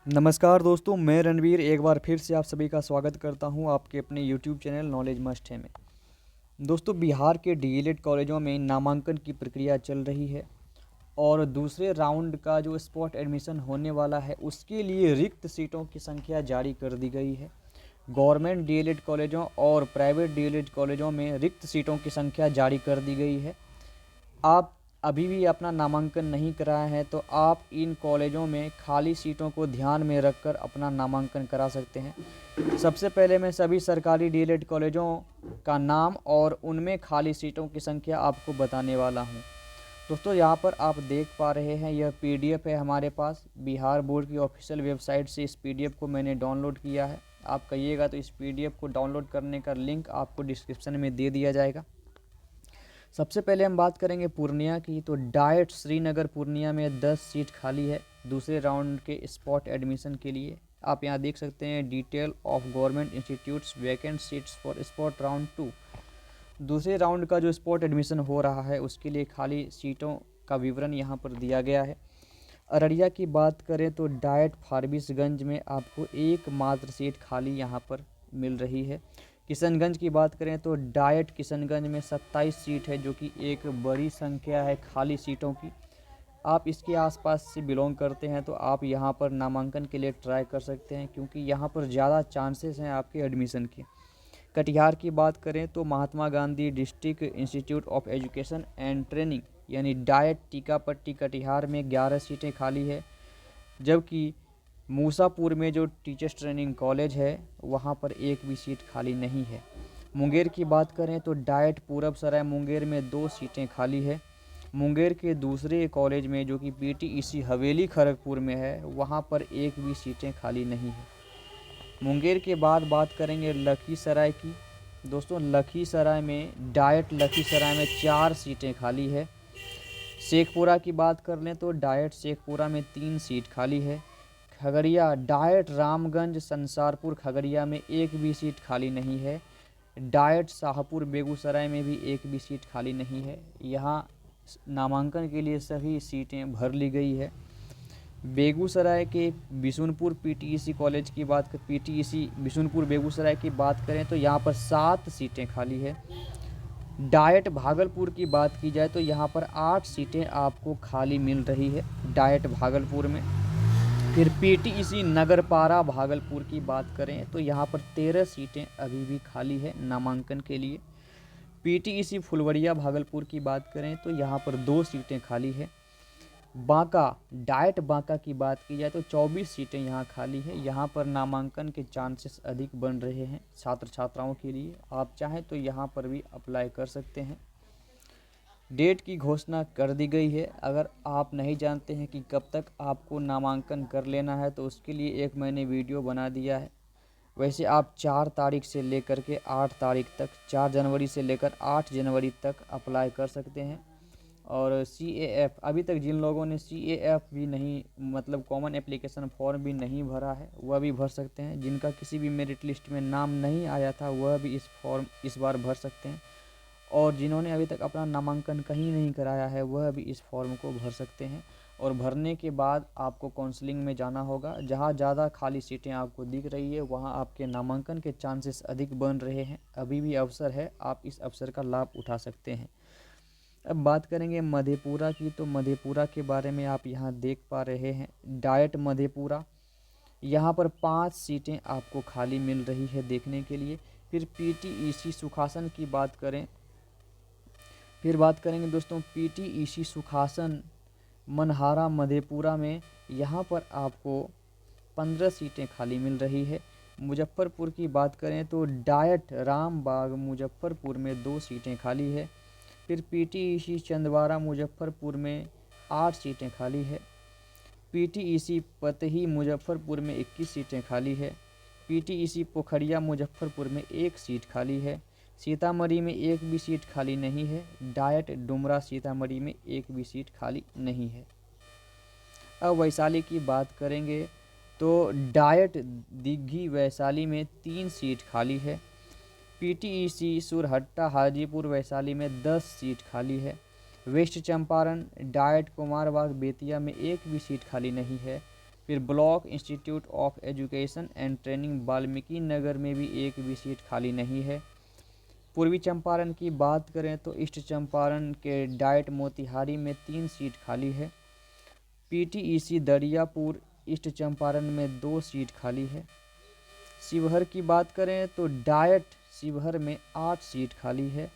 नमस्कार दोस्तों, मैं रणवीर एक बार फिर से आप सभी का स्वागत करता हूं आपके अपने यूट्यूब चैनल नॉलेज मस्ट है में। दोस्तों, बिहार के डीएलएड कॉलेजों में नामांकन की प्रक्रिया चल रही है और दूसरे राउंड का जो स्पॉट एडमिशन होने वाला है उसके लिए रिक्त सीटों की संख्या जारी कर दी गई है। गवर्नमेंट डीएलएड कॉलेजों और प्राइवेट डीएलएड कॉलेजों में रिक्त सीटों की संख्या जारी कर दी गई है। आप अभी भी अपना नामांकन नहीं कराए हैं तो आप इन कॉलेजों में खाली सीटों को ध्यान में रखकर अपना नामांकन करा सकते हैं। सबसे पहले मैं सभी सरकारी डीएलएड कॉलेजों का नाम और उनमें खाली सीटों की संख्या आपको बताने वाला हूं। दोस्तों, यहाँ पर आप देख पा रहे हैं यह पीडीएफ है हमारे पास। बिहार बोर्ड की ऑफिशियल वेबसाइट से इस पीडीएफ को मैंने डाउनलोड किया है। आप कहिएगा तो इस पीडीएफ को डाउनलोड करने का लिंक आपको डिस्क्रिप्शन में दे दिया जाएगा। सबसे पहले हम बात करेंगे पूर्णिया की। तो डाइट श्रीनगर पूर्णिया में 10 सीट खाली है दूसरे राउंड के स्पॉट एडमिशन के लिए। आप यहाँ देख सकते हैं detail of government institutes vacant seats for spot round 2। दूसरे राउंड का जो स्पॉट एडमिशन हो रहा है उसके लिए खाली सीटों का विवरण यहाँ पर दिया गया है। अररिया की बात करें तो डाइट फारबिसगंज में आपको एकमात्र सीट खाली यहाँ पर मिल रही है। किशनगंज की बात करें तो डाइट किशनगंज में 27 सीट है, जो कि एक बड़ी संख्या है खाली सीटों की। आप इसके आसपास से बिलोंग करते हैं तो आप यहाँ पर नामांकन के लिए ट्राई कर सकते हैं, क्योंकि यहाँ पर ज़्यादा चांसेस हैं आपके एडमिशन के। कटिहार की बात करें तो Mahatma Gandhi district institute of education and training यानी डाइट टीकापट्टी कटिहार में 11 सीटें खाली है, जबकि मूसापुर में जो टीचर्स ट्रेनिंग कॉलेज है वहाँ पर एक भी सीट खाली नहीं है। मुंगेर की बात करें तो डाइट पूरब सराय मुंगेर में 2 सीटें खाली है। मुंगेर के दूसरे कॉलेज में जो कि पीटीईसी हवेली खड़गपुर में है वहाँ पर एक भी सीटें खाली नहीं है। मुंगेर के बाद बात करेंगे लखीसराय की। दोस्तों, लखीसराय में डाइट लखीसराय में 4 सीटें खाली है। शेखपुरा की बात कर लें तो डाइट शेखपुरा में 3 सीट खाली है। खगड़िया डाइट रामगंज संसारपुर खगड़िया में एक भी सीट खाली नहीं है। डाइट शाहपुर बेगूसराय में भी एक भी सीट खाली नहीं है। यहाँ नामांकन के लिए सभी सीटें भर ली गई है। बेगूसराय के बिशुनपुर पीटीईसी कॉलेज की बात पीटीईसी बिशुनपुर बेगूसराय की बात करें तो यहाँ पर 7 सीटें खाली है। डाइट भागलपुर की बात की जाए तो यहाँ पर 8 सीटें आपको खाली मिल रही है डाइट भागलपुर में। फिर पीटीईसी नगरपारा भागलपुर की बात करें तो यहाँ पर 13 सीटें अभी भी खाली है नामांकन के लिए। पीटीईसी फुलवरिया भागलपुर की बात करें तो यहाँ पर 2 सीटें खाली है। बांका डाइट बांका की बात की जाए तो 24 सीटें यहाँ खाली है। यहाँ पर नामांकन के चांसेस अधिक बन रहे हैं छात्र छात्राओं के लिए। आप चाहें तो यहाँ पर भी अप्लाई कर सकते हैं। डेट की घोषणा कर दी गई है। अगर आप नहीं जानते हैं कि कब तक आपको नामांकन कर लेना है तो उसके लिए एक मैंने वीडियो बना दिया है। वैसे आप 4 तारीख से लेकर के 8 तारीख तक 4 जनवरी से लेकर 8 जनवरी तक अप्लाई कर सकते हैं। और CAF अभी तक जिन लोगों ने CAF भी नहीं मतलब कॉमन एप्लीकेशन फॉर्म भी नहीं भरा है वह भी भर सकते हैं। जिनका किसी भी मेरिट लिस्ट में नाम नहीं आया था वह भी इस फॉर्म इस बार भर सकते हैं। और जिन्होंने अभी तक अपना नामांकन कहीं नहीं कराया है वह भी इस फॉर्म को भर सकते हैं। और भरने के बाद आपको काउंसलिंग में जाना होगा। जहां ज़्यादा खाली सीटें आपको दिख रही है वहां आपके नामांकन के चांसेस अधिक बन रहे हैं। अभी भी अवसर है, आप इस अवसर का लाभ उठा सकते हैं। अब बात करेंगे मधेपुरा की। तो मधेपुरा के बारे में आप यहाँ देख पा रहे हैं डाइट मधेपुरा। यहाँ पर 5 सीटें आपको खाली मिल रही है देखने के लिए। फिर पीटीईसी सुखासन की बात करें दोस्तों पीटीईसी सुखासन मनहारा मधेपुरा में यहाँ पर आपको 15 सीटें खाली मिल रही है। मुजफ्फरपुर की बात करें तो डाइट रामबाग मुजफ्फरपुर में 2 सीटें खाली है। फिर पीटीईसी चंदवारा मुजफ्फरपुर में 8 सीटें खाली है। पीटीईसी पतही मुजफ्फरपुर में 21 सीटें खाली है। पीटीईसी पोखरिया मुजफ्फरपुर में 1 सीट खाली है। सीतामढ़ी में एक भी सीट खाली नहीं है। डाइट डुमरा सीतामढ़ी में एक भी सीट खाली नहीं है। अब वैशाली की बात करेंगे तो डाइट दिग्घी वैशाली में 3 सीट खाली है। पीटीईसी सुरहट्टा हाजीपुर वैशाली में 10 सीट खाली है। वेस्ट चंपारण डाइट कुमारबाग बेतिया में एक भी सीट खाली नहीं है। फिर block institute of education and training Valmiki Nagar में भी एक भी सीट खाली नहीं है। पूर्वी चंपारण की बात करें तो ईस्ट चंपारण के डाइट मोतिहारी में 3 सीट खाली है। पीटीईसी दरियापुर ईस्ट चंपारण में 2 सीट खाली है। शिवहर की बात करें तो डाइट शिवहर में 8 सीट खाली है।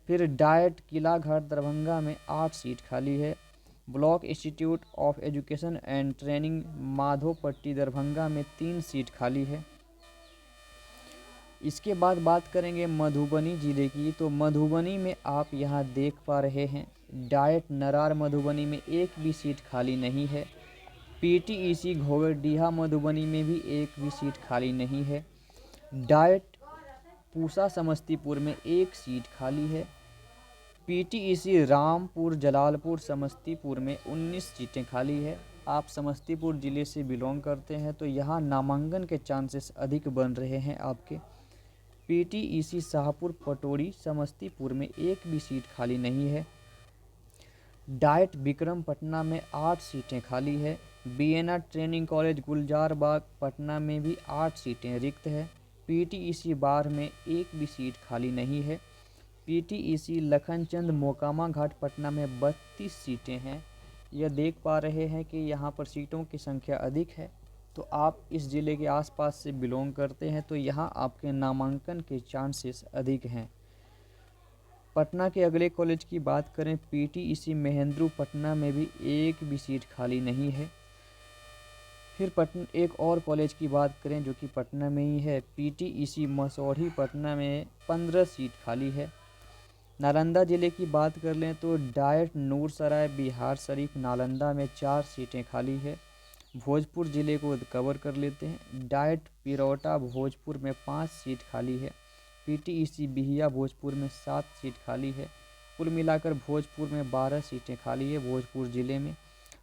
फिर डाइट किलाघाट दरभंगा में 8 सीट खाली है। Block institute of education and training Madhopatti Darbhanga में 3 सीट खाली है। इसके बाद बात करेंगे मधुबनी ज़िले की, तो मधुबनी में आप यहाँ देख पा रहे हैं डाइट नरार मधुबनी में एक भी सीट खाली नहीं है। पीटीईसी घोगरडीहा मधुबनी में भी एक भी सीट खाली नहीं है। डाइट पूसा समस्तीपुर में 1 सीट खाली है। पीटीईसी रामपुर जलालपुर समस्तीपुर में 19 सीटें खाली है। आप समस्तीपुर ज़िले से बिलोंग करते हैं तो यहाँ नामांकन के चांसेस अधिक बन रहे हैं आपके। पीटीईसी शाहपुर पटोरी समस्तीपुर में एक भी सीट खाली नहीं है। डाइट विक्रम पटना में 8 सीटें खाली है। बीएनआर ट्रेनिंग कॉलेज गुलजार बाग पटना में भी 8 सीटें रिक्त है। पीटीईसी बार में एक भी सीट खाली नहीं है। पीटीईसी लखनचंद मोकामा घाट पटना में 32 सीटें हैं। यह देख पा रहे हैं कि यहाँ पर सीटों की संख्या अधिक है, तो आप इस ज़िले के आसपास से बिलोंग करते हैं तो यहाँ आपके नामांकन के चांसेस अधिक हैं। पटना के अगले कॉलेज की बात करें, पीटीईसी महेंद्रू पटना में भी एक भी सीट खाली नहीं है। फिर एक और कॉलेज की बात करें जो कि पटना में ही है, पीटीईसी मसौढ़ी पटना में 15 सीट खाली है। नालंदा ज़िले की बात कर लें तो डाइट नूरसराय बिहार शरीफ नालंदा में 4 सीटें खाली है। भोजपुर ज़िले को कवर कर लेते हैं। डाइट पिरौटा भोजपुर में 5 सीट खाली है। पीटीईसी बिहिया भोजपुर में 7 सीट खाली है। कुल मिलाकर भोजपुर में 12 सीटें खाली है भोजपुर ज़िले में।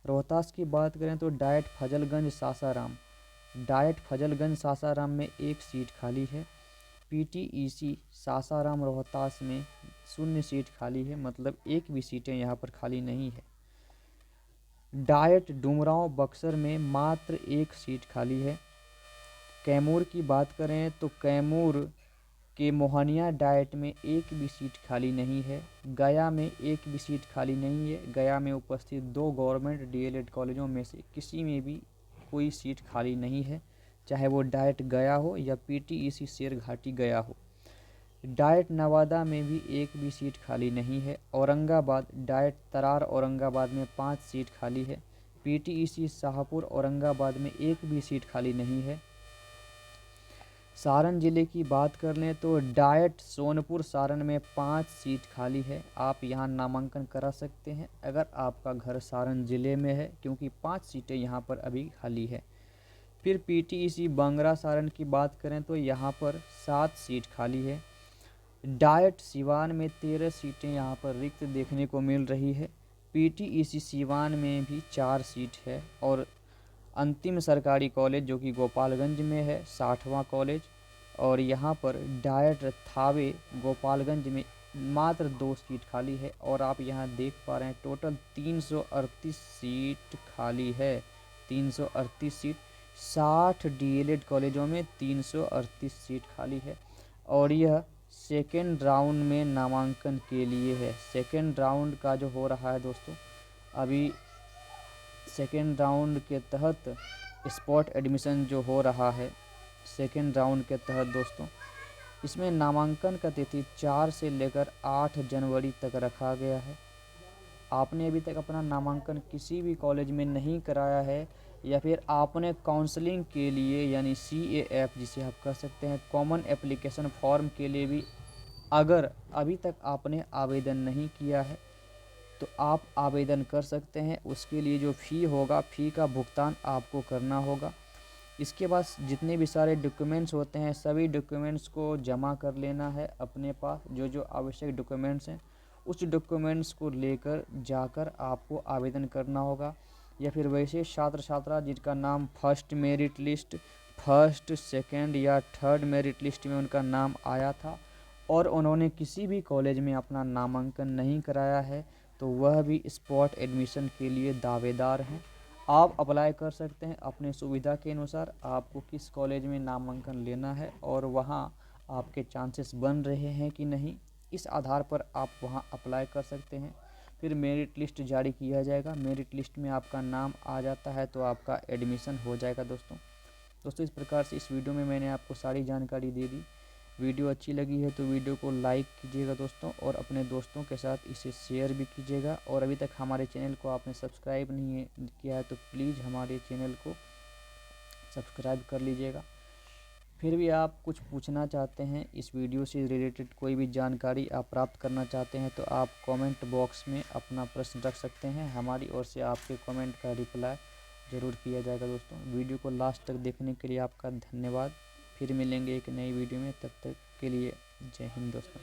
रोहतास की बात करें तो डाइट फजलगंज सासाराम में 1 सीट खाली है। पीटीईसी सासाराम रोहतास में 0 सीट खाली है, मतलब एक भी सीटें यहाँ पर खाली नहीं है। डाइट डुमरांव बक्सर में मात्र 1 सीट खाली है। कैमूर की बात करें तो कैमूर के मोहनिया डाइट में एक भी सीट खाली नहीं है। गया में एक भी सीट खाली नहीं है। गया में उपस्थित 2 गवर्नमेंट डीएलएड कॉलेजों में से किसी में भी कोई सीट खाली नहीं है, चाहे वो डाइट गया हो या पीटीईसी शेरघाटी गया हो। डाइट नवादा में भी एक भी सीट खाली नहीं है। औरंगाबाद डाइट तरार औरंगाबाद में 5 सीट खाली है। पीटीईसी शाहपुर औरंगाबाद में एक भी सीट खाली नहीं है। सारण ज़िले की बात कर लें तो डाइट सोनपुर सारण में 5 सीट खाली है। आप यहाँ नामांकन करा सकते हैं अगर आपका घर सारण ज़िले में है, क्योंकि 5 सीटें यहाँ पर अभी खाली है। फिर पीटीईसी बंगरा सारण की बात करें तो यहाँ पर 7 सीट खाली है। डाइट सिवान में 13 सीटें यहाँ पर रिक्त देखने को मिल रही है। पीटीईसी सिवान में भी 4 सीट है। और अंतिम सरकारी कॉलेज जो कि गोपालगंज में है, 60वां कॉलेज, और यहाँ पर डाइट थावे गोपालगंज में मात्र 2 सीट खाली है। और आप यहाँ देख पा रहे हैं टोटल 338 सीट खाली है। 338 सीट, 60 डीएलएड कॉलेजों में 338 सीट खाली है। और यह सेकेंड राउंड में नामांकन के लिए है। सेकेंड राउंड का जो हो रहा है दोस्तों, अभी सेकेंड राउंड के तहत स्पॉट एडमिशन जो हो रहा है सेकेंड राउंड के तहत दोस्तों, इसमें नामांकन का तिथि 4 से लेकर 8 जनवरी तक रखा गया है। आपने अभी तक अपना नामांकन किसी भी कॉलेज में नहीं कराया है, या फिर आपने काउंसलिंग के लिए यानी CAF जिसे आप कह सकते हैं कॉमन एप्लीकेशन फॉर्म के लिए भी अगर अभी तक आपने आवेदन नहीं किया है तो आप आवेदन कर सकते हैं। उसके लिए जो फ़ी होगा, फ़ी का भुगतान आपको करना होगा। इसके बाद जितने भी सारे डॉक्यूमेंट्स होते हैं सभी डॉक्यूमेंट्स को जमा कर लेना है अपने पास। जो जो आवश्यक डॉक्यूमेंट्स हैं उस डॉक्यूमेंट्स को लेकर जाकर आपको आवेदन करना होगा। या फिर वैसे छात्र छात्रा जिनका नाम first merit list, first, second या थर्ड मेरिट लिस्ट में उनका नाम आया था और उन्होंने किसी भी कॉलेज में अपना नामांकन नहीं कराया है, तो वह भी स्पॉट एडमिशन के लिए दावेदार हैं। आप अप्लाई कर सकते हैं अपने सुविधा के अनुसार, आपको किस कॉलेज में नामांकन लेना है और वहाँ आपके चांसेस बन रहे हैं कि नहीं, इस आधार पर आप वहाँ अप्लाई कर सकते हैं। फिर मेरिट लिस्ट जारी किया जाएगा, मेरिट लिस्ट में आपका नाम आ जाता है तो आपका एडमिशन हो जाएगा दोस्तों इस प्रकार से इस वीडियो में मैंने आपको सारी जानकारी दे दी। वीडियो अच्छी लगी है तो वीडियो को लाइक कीजिएगा दोस्तों, और अपने दोस्तों के साथ इसे शेयर भी कीजिएगा। और अभी तक हमारे चैनल को आपने सब्सक्राइब नहीं किया है तो प्लीज़ हमारे चैनल को सब्सक्राइब कर लीजिएगा। फिर भी आप कुछ पूछना चाहते हैं, इस वीडियो से रिलेटेड कोई भी जानकारी आप प्राप्त करना चाहते हैं तो आप कमेंट बॉक्स में अपना प्रश्न रख सकते हैं। हमारी ओर से आपके कमेंट का रिप्लाई ज़रूर किया जाएगा दोस्तों। वीडियो को लास्ट तक देखने के लिए आपका धन्यवाद। फिर मिलेंगे एक नई वीडियो में, तब तक के लिए जय हिंद दोस्तों।